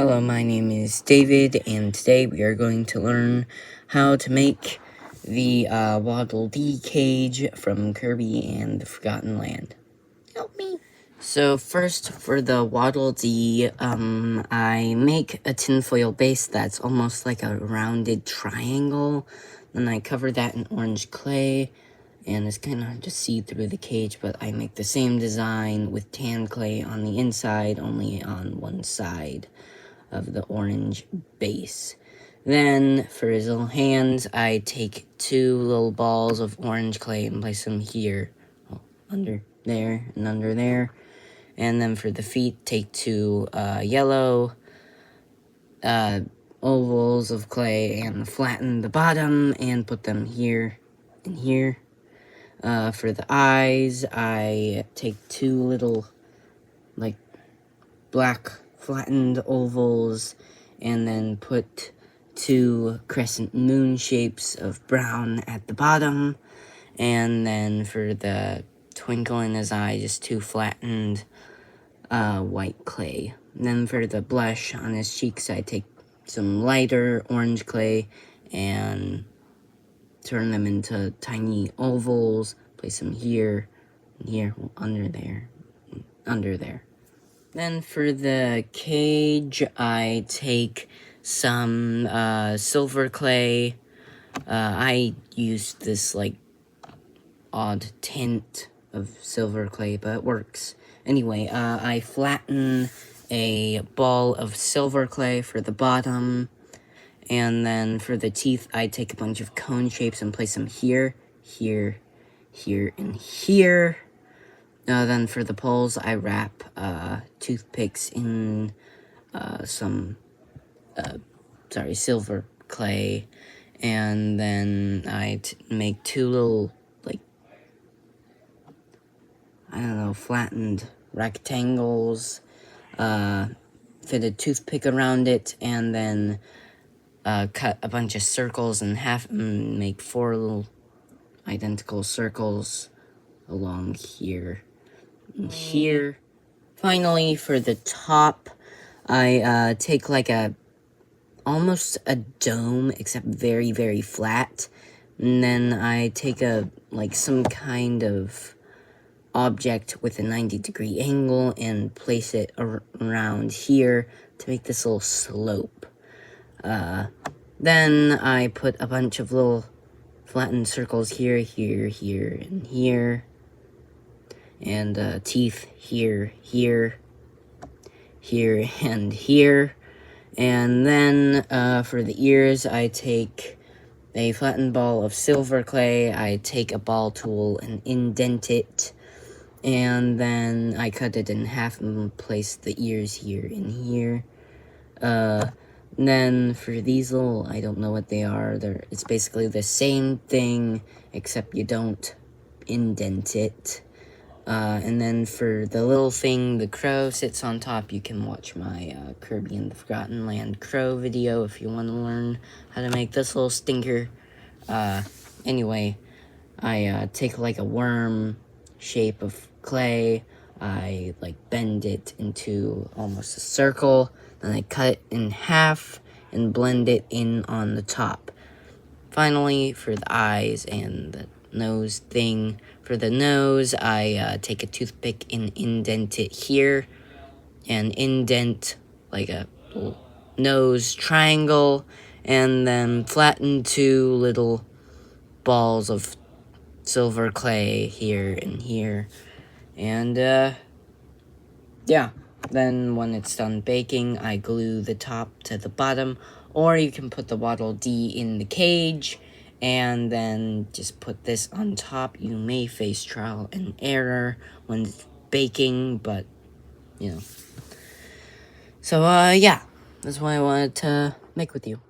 Hello, my name is David, and today we are going to learn how to make the waddle-de cage from Kirby and the Forgotten Land. Help me! So first, for the waddle-de, I make a tinfoil base that's almost like a rounded triangle. Then I cover that in orange clay, and it's kind of hard to see through the cage, but I make the same design with tan clay on the inside, only on one side of the orange base. Then, for his little hands, I take two little balls of orange clay and place them here, under there, and under there. And then for the feet, take two yellow ovals of clay and flatten the bottom and put them here and here. For the eyes, I take two little, like, black flattened ovals and then put two crescent moon shapes of brown at the bottom. And then for the twinkle in his eye, just two flattened white clay. And then for the blush on his cheeks, I take some lighter orange clay and turn them into tiny ovals, place them here, and here, under there, under there. Then for the cage, I take some silver clay. I used this, like, odd tint of silver clay, but it works. Anyway, I flatten a ball of silver clay for the bottom. And then for the teeth, I take a bunch of cone shapes and place them here, here, here, and here. Then for the poles, I wrap toothpicks in some silver clay, and then I make two little, like, I don't know, flattened rectangles, fit a toothpick around it, and then cut a bunch of circles in half and make four little identical circles along here and here. Finally, for the top, I take like almost a dome, except very, very flat. And then I take some kind of object with a 90-degree angle and place it around here to make this little slope. Then I put a bunch of little flattened circles here, here, here, and here. And teeth here, here, here, and here. And then for the ears, I take a flattened ball of silver clay. I take a ball tool and indent it. And then I cut it in half and place the ears here and here. Then for these little, I don't know what they are. It's basically the same thing, except you don't indent it. And then for the little thing, the crow sits on top. You can watch my Kirby and the Forgotten Land crow video if you want to learn how to make this little stinker. Anyway, I take like a worm shape of clay. I bend it into almost a circle. Then I cut it in half and blend it in on the top. Finally, for the eyes and the nose thing, for the nose, I take a toothpick and indent it here, and indent like a little nose triangle, and then flatten two little balls of silver clay here and here. And yeah, then when it's done baking, I glue the top to the bottom, or you can put the waddle-de in the cage and then just put this on top. You may face trial and error when it's baking, but, you know. So, yeah, that's what I wanted to make with you.